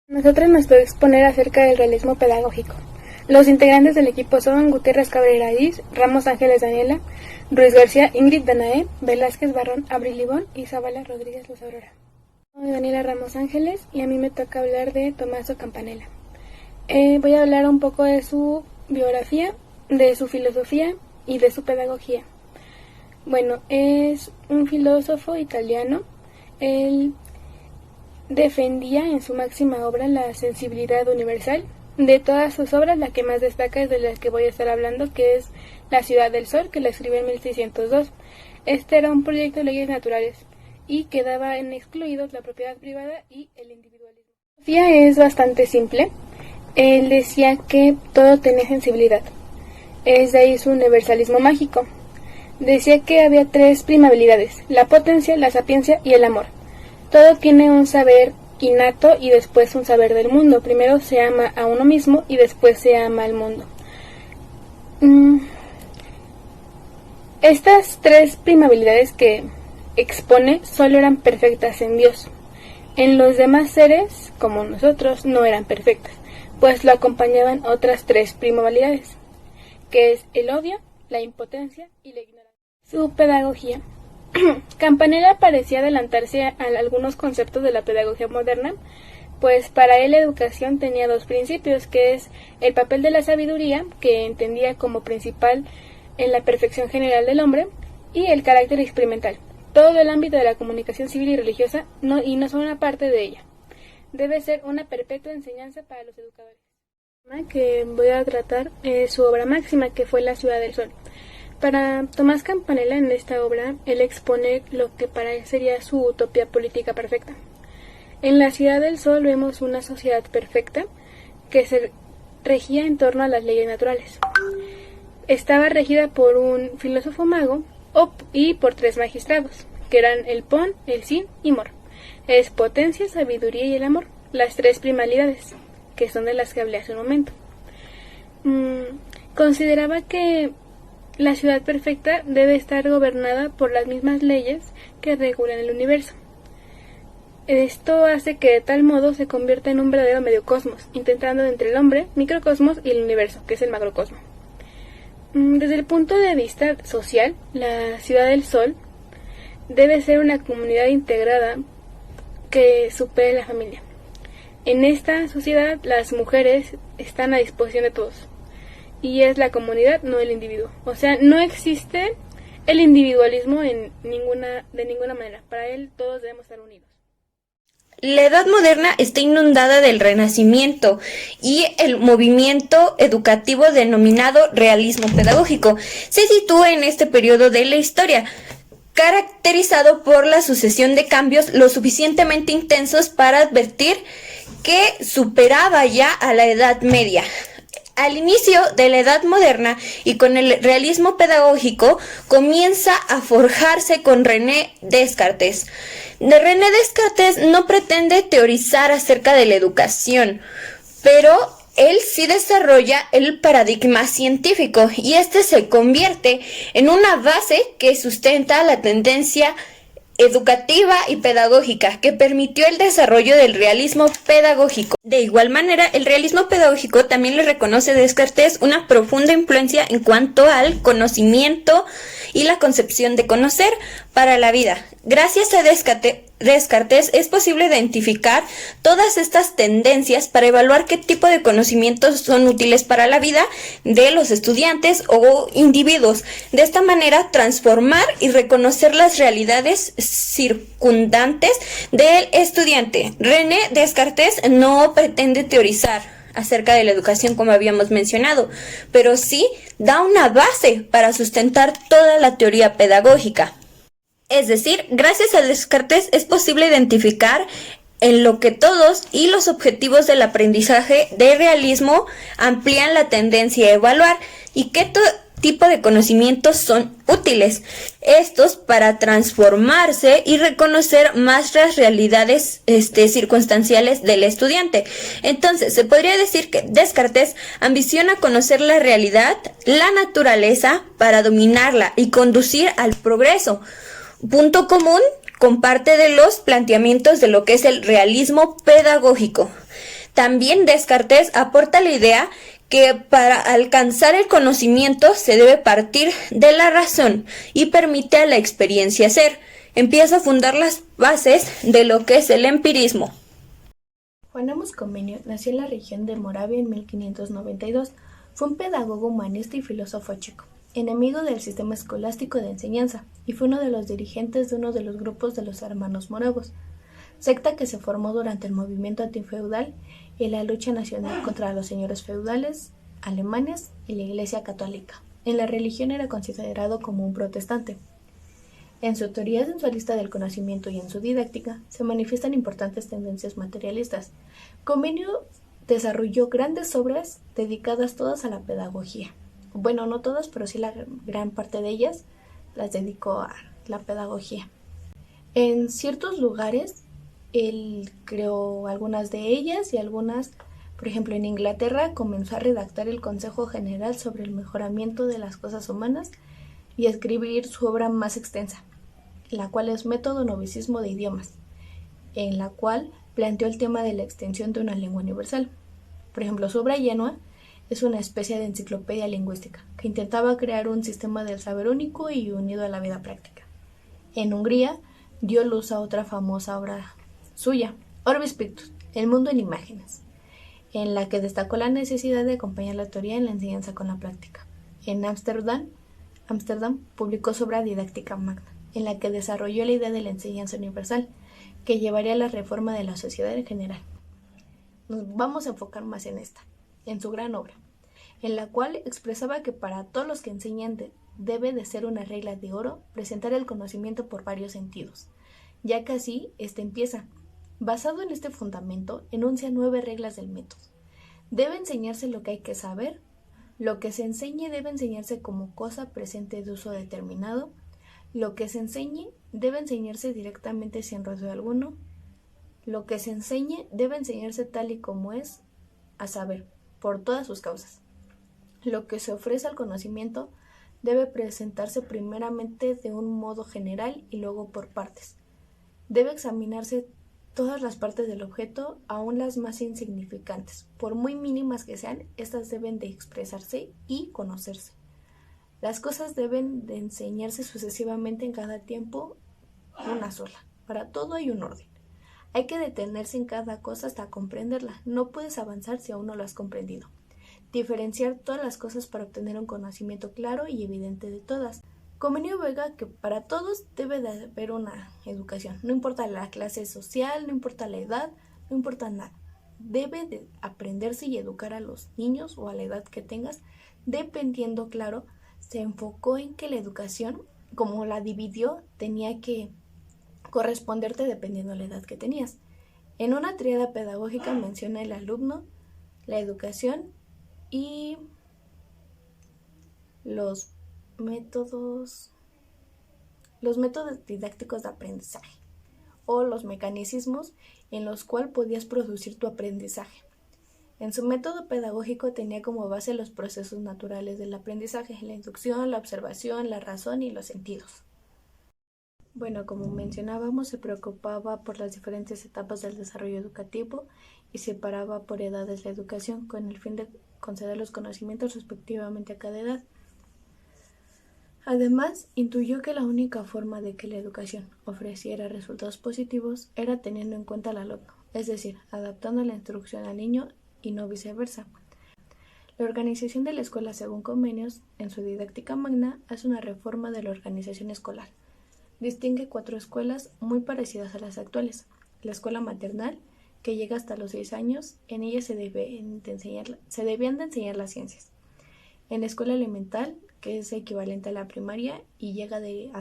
Nosotros nos puede exponer acerca del realismo pedagógico. Los integrantes del equipo son Gutiérrez Cabrera Is, Ramos Ángeles Daniela, Ruiz García Ingrid Danae, Velázquez Barrón Abril Libón y Zavala Rodríguez Luz Aurora. Soy Daniela Ramos Ángeles y a mí me toca hablar de Tommaso Campanella. Voy a hablar un poco de su biografía, de su filosofía y de su pedagogía. Bueno, es un filósofo italiano. Él defendía en su máxima obra la sensibilidad universal. De todas sus obras, la que más destaca es de la que voy a estar hablando, que es La Ciudad del Sol, que la escribió en 1602. Este era un proyecto de leyes naturales y quedaba en excluidos la propiedad privada y el individualismo. La filosofía es bastante simple. Él decía que todo tenía sensibilidad. Es de ahí su universalismo mágico. Decía que había tres primabilidades: la potencia, la sapiencia y el amor. Todo tiene un saber innato y después un saber del mundo. Primero se ama a uno mismo y después se ama al mundo. Estas tres primabilidades que expone solo eran perfectas en Dios. En los demás seres, como nosotros, no eran perfectas, pues lo acompañaban otras tres primabilidades, que es el odio, la impotencia y la ignorancia. Su pedagogía. Campanella parecía adelantarse a algunos conceptos de la pedagogía moderna, pues para él la educación tenía dos principios, que es el papel de la sabiduría, que entendía como principal en la perfección general del hombre, y el carácter experimental. Todo el ámbito de la comunicación civil y religiosa no son una parte de ella. Debe ser una perpetua enseñanza para los educadores. El tema que voy a tratar es su obra máxima, que fue La Ciudad del Sol. Para Tomás Campanella, en esta obra, él expone lo que para él sería su utopía política perfecta. En La Ciudad del Sol vemos una sociedad perfecta que se regía en torno a las leyes naturales. Estaba regida por un filósofo mago y por tres magistrados, que eran el Pon, el Sin y Mor. Es potencia, sabiduría y el amor, las tres primariedades, que son de las que hablé hace un momento. Consideraba que la ciudad perfecta debe estar gobernada por las mismas leyes que regulan el universo. Esto hace que de tal modo se convierta en un verdadero mediocosmos, intentando entre el hombre, microcosmos y el universo, que es el macrocosmo. Desde el punto de vista social, la Ciudad del Sol debe ser una comunidad integrada que supere la familia. En esta sociedad, las mujeres están a disposición de todos. Y es la comunidad, no el individuo. O sea, no existe el individualismo de ninguna manera. Para él todos debemos estar unidos. La Edad Moderna está inundada del Renacimiento y el movimiento educativo denominado realismo pedagógico se sitúa en este periodo de la historia, caracterizado por la sucesión de cambios lo suficientemente intensos para advertir que superaba ya a la Edad Media. Al inicio de la Edad Moderna y con el realismo pedagógico comienza a forjarse con René Descartes. René Descartes no pretende teorizar acerca de la educación, pero él sí desarrolla el paradigma científico y este se convierte en una base que sustenta la tendencia educativa y pedagógica que permitió el desarrollo del realismo pedagógico. De igual manera, el realismo pedagógico también le reconoce a Descartes una profunda influencia en cuanto al conocimiento y la concepción de conocer para la vida. Gracias a Descartes es posible identificar todas estas tendencias para evaluar qué tipo de conocimientos son útiles para la vida de los estudiantes o individuos. De esta manera, transformar y reconocer las realidades circundantes del estudiante. René Descartes no pretende teorizar acerca de la educación como habíamos mencionado, pero sí da una base para sustentar toda la teoría pedagógica. Es decir, gracias a Descartes es posible identificar en lo que todos y los objetivos del aprendizaje de realismo amplían la tendencia a evaluar y qué tipo de conocimientos son útiles. Estos para transformarse y reconocer más las realidades circunstanciales del estudiante. Entonces, se podría decir que Descartes ambiciona conocer la realidad, la naturaleza, para dominarla y conducir al progreso. Punto común con parte de los planteamientos de lo que es el realismo pedagógico. También Descartes aporta la idea que para alcanzar el conocimiento se debe partir de la razón y permite a la experiencia ser. Empieza a fundar las bases de lo que es el empirismo. Juan Amos Comenius nació en la región de Moravia en 1592. Fue un pedagogo, humanista y filósofo checo, enemigo del sistema escolástico de enseñanza, y fue uno de los dirigentes de uno de los grupos de los hermanos moravos, secta que se formó durante el movimiento antifeudal y la lucha nacional contra los señores feudales alemanes y la Iglesia católica. En la religión era considerado como un protestante. En su teoría sensualista del conocimiento y en su didáctica se manifiestan importantes tendencias materialistas. Comenius desarrolló grandes obras dedicadas todas a la pedagogía. Bueno, no todas, pero sí la gran parte de ellas las dedicó a la pedagogía. En ciertos lugares él creó algunas de ellas y algunas, por ejemplo, en Inglaterra comenzó a redactar el Consejo General sobre el mejoramiento de las cosas humanas y a escribir su obra más extensa, la cual es Método Novicismo de Idiomas, en la cual planteó el tema de la extensión de una lengua universal. Por ejemplo, su obra Yenua es una especie de enciclopedia lingüística que intentaba crear un sistema del saber único y unido a la vida práctica. En Hungría dio luz a otra famosa obra suya, Orbis Pictus, El mundo en imágenes, en la que destacó la necesidad de acompañar la teoría en la enseñanza con la práctica. En Ámsterdam publicó su obra Didáctica Magna, en la que desarrolló la idea de la enseñanza universal, que llevaría a la reforma de la sociedad en general. Nos vamos a enfocar más en esta, en su gran obra, en la cual expresaba que para todos los que enseñan debe de ser una regla de oro presentar el conocimiento por varios sentidos, ya que así empieza. Basado en este fundamento, enuncia 9 reglas del método. Debe enseñarse lo que hay que saber, lo que se enseñe debe enseñarse como cosa presente de uso determinado, lo que se enseñe debe enseñarse directamente sin rodeo alguno, lo que se enseñe debe enseñarse tal y como es, a saber, por todas sus causas. Lo que se ofrece al conocimiento debe presentarse primeramente de un modo general y luego por partes. Debe examinarse todas las partes del objeto, aun las más insignificantes. Por muy mínimas que sean, estas deben de expresarse y conocerse. Las cosas deben de enseñarse sucesivamente en cada tiempo, una sola. Para todo hay un orden. Hay que detenerse en cada cosa hasta comprenderla. No puedes avanzar si aún no lo has comprendido. Diferenciar todas las cosas para obtener un conocimiento claro y evidente de todas. Comenius vega que para todos debe de haber una educación. No importa la clase social, no importa la edad, no importa nada. Debe de aprenderse y educar a los niños o a la edad que tengas, dependiendo, claro, se enfocó en que la educación, como la dividió, tenía que corresponderte dependiendo de la edad que tenías. En una tríada pedagógica menciona el alumno, la educación y los métodos didácticos de aprendizaje o los mecanismos en los cuales podías producir tu aprendizaje. En su método pedagógico tenía como base los procesos naturales del aprendizaje, la inducción, la observación, la razón y los sentidos. Bueno, como mencionábamos, se preocupaba por las diferentes etapas del desarrollo educativo y separaba por edades la educación con el fin de conceder los conocimientos respectivamente a cada edad. Además, intuyó que la única forma de que la educación ofreciera resultados positivos era teniendo en cuenta al alumno, es decir, adaptando la instrucción al niño y no viceversa. La organización de la escuela, según Comenius, en su Didáctica Magna, hace una reforma de la organización escolar. Distingue 4 escuelas muy parecidas a las actuales. La escuela maternal, que llega hasta los 6 años, en ella se debían de enseñar las ciencias. En la escuela elemental, que es equivalente a la primaria y llega de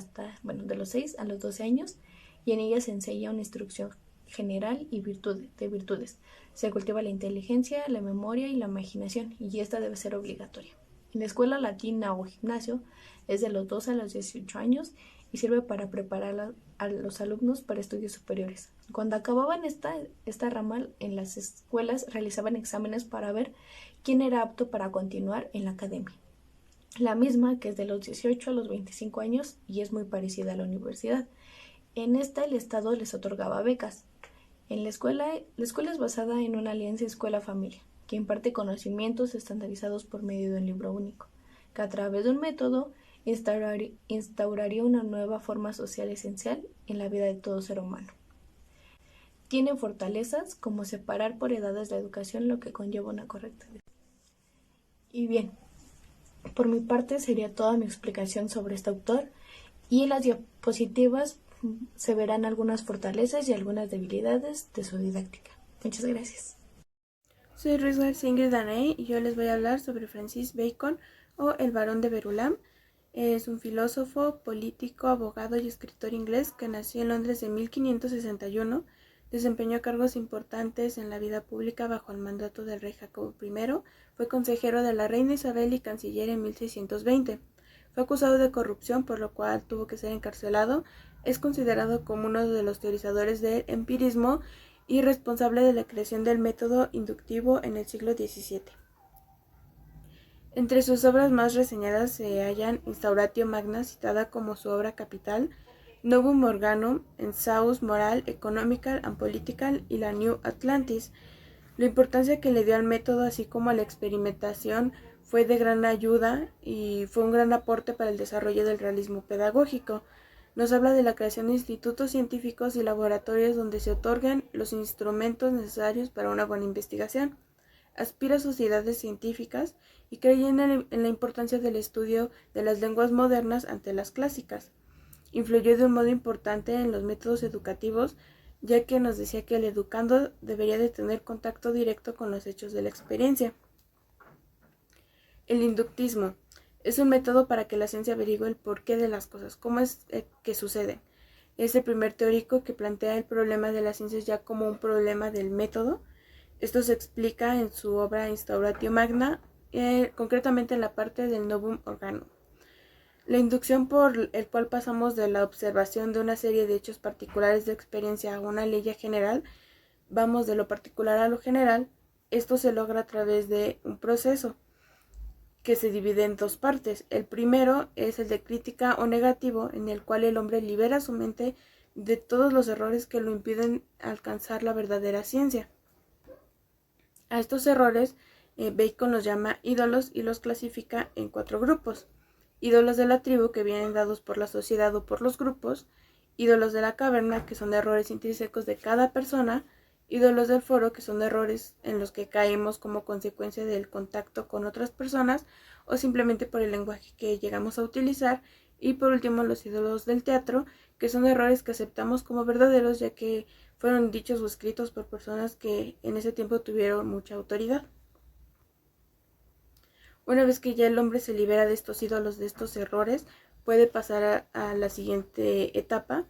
los 6 a los 12 años, y en ella se enseña una instrucción general y de virtudes. Se cultiva la inteligencia, la memoria y la imaginación, y esta debe ser obligatoria. En la escuela latina o gimnasio es de los 12 a los 18 años y sirve para preparar a los alumnos para estudios superiores. Cuando acababan esta rama, en las escuelas realizaban exámenes para ver quién era apto para continuar en la academia. La misma que es de los 18 a los 25 años y es muy parecida a la universidad. En esta el Estado les otorgaba becas. La escuela es basada en una alianza escuela-familia, que imparte conocimientos estandarizados por medio de un libro único, que a través de un método instauraría una nueva forma social esencial en la vida de todo ser humano. Tienen fortalezas como separar por edades la educación, lo que conlleva una correcta. Y bien, por mi parte sería toda mi explicación sobre este autor, y en las diapositivas se verán algunas fortalezas y algunas debilidades de su didáctica. Muchas gracias. Soy Ruiz García Ingrid Daney y yo les voy a hablar sobre Francis Bacon o el Barón de Verulam. Es un filósofo, político, abogado y escritor inglés que nació en Londres en 1561. Desempeñó cargos importantes en la vida pública bajo el mandato del rey Jacobo I. Fue consejero de la reina Isabel y canciller en 1620. Fue acusado de corrupción, por lo cual tuvo que ser encarcelado. Es considerado como uno de los teorizadores del empirismo y responsable de la creación del método inductivo en el siglo XVII. Entre sus obras más reseñadas se hallan Instauratio Magna, citada como su obra capital, Novum Organum, Ensaus Moral, Economical and Political y la New Atlantis. La importancia que le dio al método, así como a la experimentación, fue de gran ayuda y fue un gran aporte para el desarrollo del realismo pedagógico. Nos habla de la creación de institutos científicos y laboratorios donde se otorgan los instrumentos necesarios para una buena investigación. Aspira a sociedades científicas y creía en la importancia del estudio de las lenguas modernas ante las clásicas. Influyó de un modo importante en los métodos educativos, ya que nos decía que el educando debería de tener contacto directo con los hechos de la experiencia. El inductismo es un método para que la ciencia averigüe el porqué de las cosas, cómo es que suceden. Es el primer teórico que plantea el problema de las ciencias ya como un problema del método. Esto se explica en su obra Instauratio Magna, concretamente en la parte del Novum Organum. La inducción por el cual pasamos de la observación de una serie de hechos particulares de experiencia a una ley general, vamos de lo particular a lo general. Esto se logra a través de un proceso que se divide en dos partes. El primero es el de crítica o negativo, en el cual el hombre libera su mente de todos los errores que lo impiden alcanzar la verdadera ciencia. A estos errores Bacon los llama ídolos y los clasifica en 4 grupos. Ídolos de la tribu, que vienen dados por la sociedad o por los grupos; ídolos de la caverna, que son errores intrínsecos de cada persona; ídolos del foro, que son errores en los que caemos como consecuencia del contacto con otras personas o simplemente por el lenguaje que llegamos a utilizar; y por último los ídolos del teatro, que son errores que aceptamos como verdaderos ya que fueron dichos o escritos por personas que en ese tiempo tuvieron mucha autoridad. Una vez que ya el hombre se libera de estos ídolos, de estos errores, puede pasar a la siguiente etapa,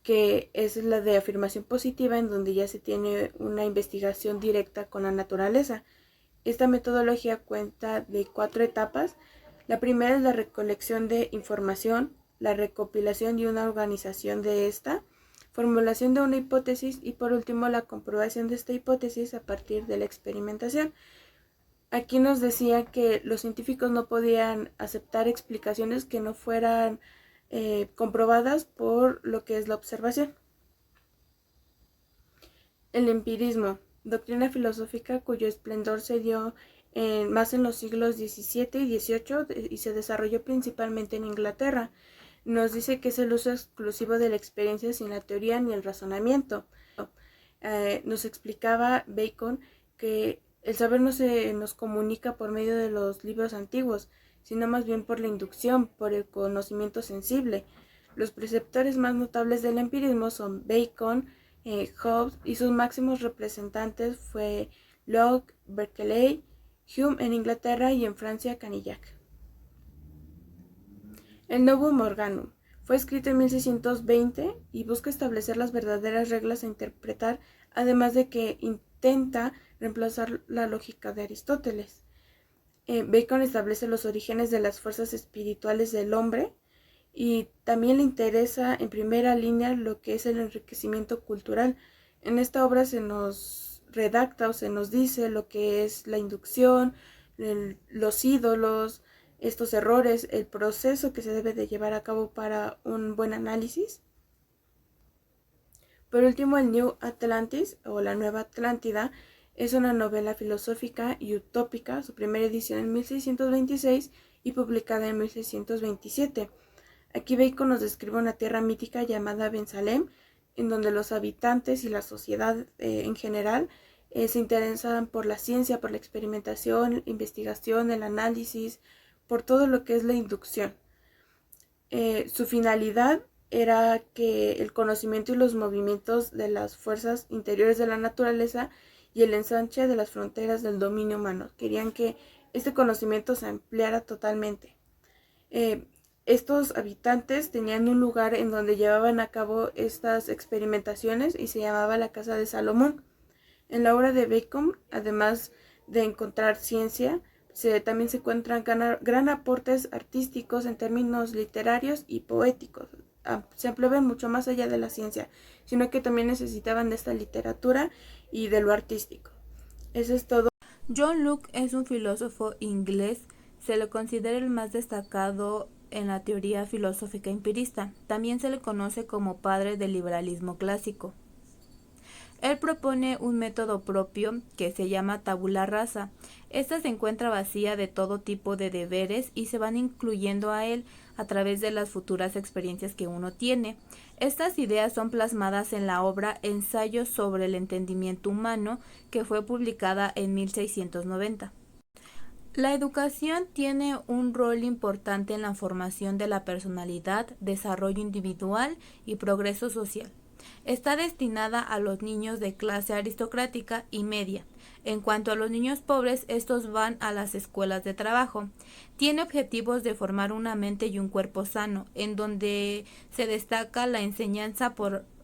que es la de afirmación positiva, en donde ya se tiene una investigación directa con la naturaleza. Esta metodología cuenta de 4 etapas. La primera es la recolección de información, la recopilación y una organización de esta, formulación de una hipótesis y por último la comprobación de esta hipótesis a partir de la experimentación. Aquí nos decía que los científicos no podían aceptar explicaciones que no fueran comprobadas por lo que es la observación. El empirismo, doctrina filosófica cuyo esplendor se dio más en los siglos XVII y XVIII y se desarrolló principalmente en Inglaterra. Nos dice que es el uso exclusivo de la experiencia sin la teoría ni el razonamiento. Nos explicaba Bacon que el saber no se nos comunica por medio de los libros antiguos, sino más bien por la inducción, por el conocimiento sensible. Los preceptores más notables del empirismo son Bacon, Hobbes, y sus máximos representantes fue Locke, Berkeley, Hume en Inglaterra y en Francia Canillac. El Novum Organum fue escrito en 1620 y busca establecer las verdaderas reglas a interpretar, además de que intenta reemplazar la lógica de Aristóteles. Bacon establece los orígenes de las fuerzas espirituales del hombre y también le interesa en primera línea lo que es el enriquecimiento cultural. En esta obra se nos redacta o se nos dice lo que es la inducción, los ídolos, estos errores, el proceso que se debe de llevar a cabo para un buen análisis. Por último, el New Atlantis o la Nueva Atlántida es una novela filosófica y utópica, su primera edición en 1626 y publicada en 1627. Aquí Bacon nos describe una tierra mítica llamada Ben-Salem, en donde los habitantes y la sociedad en general se interesan por la ciencia, por la experimentación, la investigación, el análisis, por todo lo que es la inducción. Su finalidad era que el conocimiento y los movimientos de las fuerzas interiores de la naturaleza y el ensanche de las fronteras del dominio humano. Querían que este conocimiento se ampliara totalmente. Estos habitantes tenían un lugar en donde llevaban a cabo estas experimentaciones y se llamaba la Casa de Salomón. En la obra de Bacon, además de encontrar ciencia, también se encuentran gran aportes artísticos en términos literarios y poéticos. Se ampliaban mucho más allá de la ciencia, sino que también necesitaban de esta literatura y de lo artístico. Eso es todo. John Locke es un filósofo inglés, se le considera el más destacado en la teoría filosófica empirista. También se le conoce como padre del liberalismo clásico. Él propone un método propio que se llama tabula rasa. Esta se encuentra vacía de todo tipo de deberes y se van incluyendo a él a través de las futuras experiencias que uno tiene. Estas ideas son plasmadas en la obra Ensayo sobre el entendimiento humano, que fue publicada en 1690. La educación tiene un rol importante en la formación de la personalidad, desarrollo individual y progreso social. Está destinada a los niños de clase aristocrática y media. En cuanto a los niños pobres, estos van a las escuelas de trabajo. Tiene objetivos de formar una mente y un cuerpo sano, en donde se destaca la enseñanza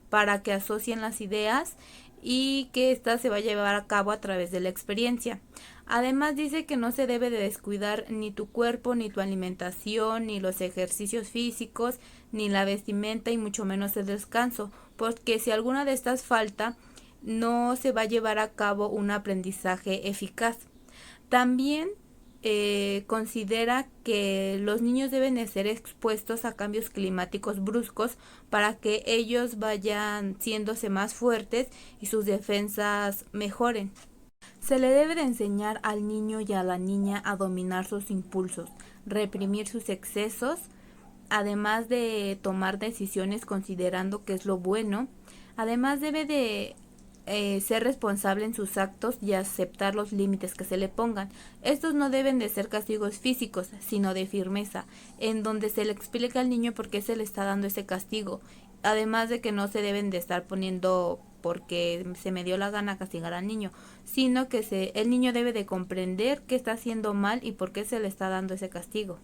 para que asocien las ideas y que ésta se va a llevar a cabo a través de la experiencia. Además dice que no se debe de descuidar ni tu cuerpo, ni tu alimentación, ni los ejercicios físicos, ni la vestimenta y mucho menos el descanso, porque si alguna de estas falta, no se va a llevar a cabo un aprendizaje eficaz. También considera que los niños deben de ser expuestos a cambios climáticos bruscos para que ellos vayan siéndose más fuertes y sus defensas mejoren. Se le debe de enseñar al niño y a la niña a dominar sus impulsos, reprimir sus excesos, además de tomar decisiones considerando que es lo bueno. Además debe de ser responsable en sus actos y aceptar los límites que se le pongan. Estos no deben de ser castigos físicos, sino de firmeza, en donde se le explica al niño por qué se le está dando ese castigo. Además de que no se deben de estar poniendo porque se me dio la gana castigar al niño, sino que el niño debe de comprender qué está haciendo mal y por qué se le está dando ese castigo.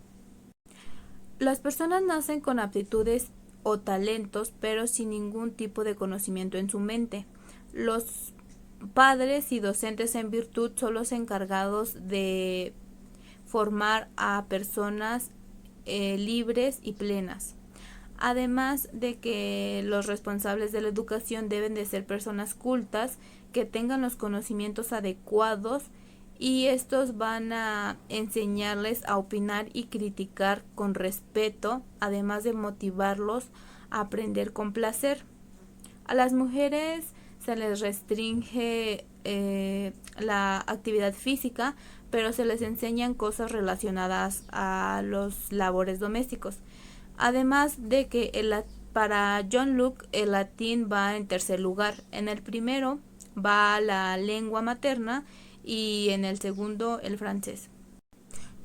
Las personas nacen con aptitudes o talentos, pero sin ningún tipo de conocimiento en su mente. Los padres y docentes en virtud son los encargados de formar a personas libres y plenas. Además de que los responsables de la educación deben de ser personas cultas, que tengan los conocimientos adecuados, y estos van a enseñarles a opinar y criticar con respeto, además de motivarlos a aprender con placer. A las mujeres se les restringe la actividad física, pero se les enseñan cosas relacionadas a los labores domésticos. Además de que para John Locke el latín va en tercer lugar. En el primero va la lengua materna y en el segundo el francés.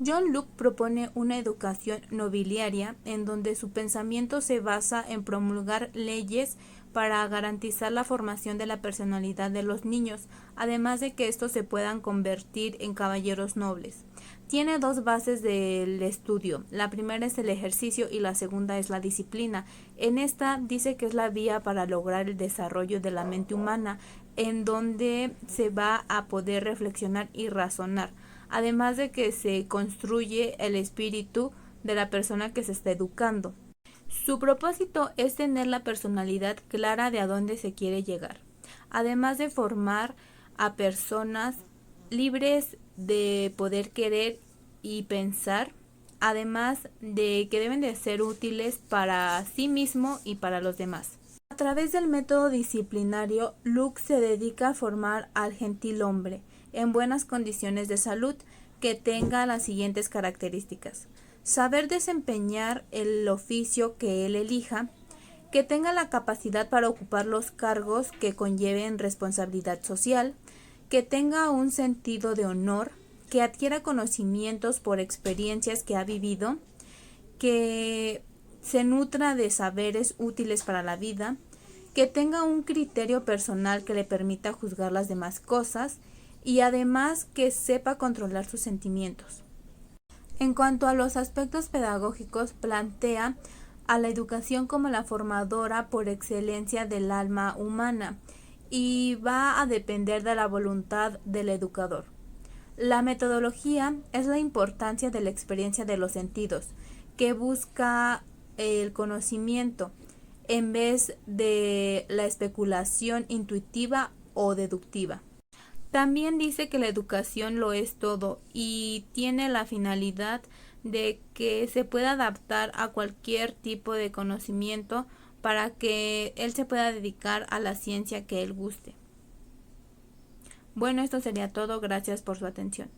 John Locke propone una educación nobiliaria en donde su pensamiento se basa en promulgar leyes para garantizar la formación de la personalidad de los niños, además de que estos se puedan convertir en caballeros nobles. Tiene dos bases del estudio. La primera es el ejercicio y la segunda es la disciplina. En esta dice que es la vía para lograr el desarrollo de la mente humana, en donde se va a poder reflexionar y razonar, además de que se construye el espíritu de la persona que se está educando. Su propósito es tener la personalidad clara de a dónde se quiere llegar, además de formar a personas libres de poder querer y pensar, además de que deben de ser útiles para sí mismo y para los demás. A través del método disciplinario, Luke se dedica a formar al gentilhombre en buenas condiciones de salud que tenga las siguientes características: saber desempeñar el oficio que él elija, que tenga la capacidad para ocupar los cargos que conlleven responsabilidad social, que tenga un sentido de honor, que adquiera conocimientos por experiencias que ha vivido, que se nutra de saberes útiles para la vida, que tenga un criterio personal que le permita juzgar las demás cosas y además que sepa controlar sus sentimientos. En cuanto a los aspectos pedagógicos, plantea a la educación como la formadora por excelencia del alma humana y va a depender de la voluntad del educador. La metodología es la importancia de la experiencia de los sentidos, que busca el conocimiento en vez de la especulación intuitiva o deductiva. También dice que la educación lo es todo y tiene la finalidad de que se pueda adaptar a cualquier tipo de conocimiento para que él se pueda dedicar a la ciencia que él guste. Bueno, esto sería todo. Gracias por su atención.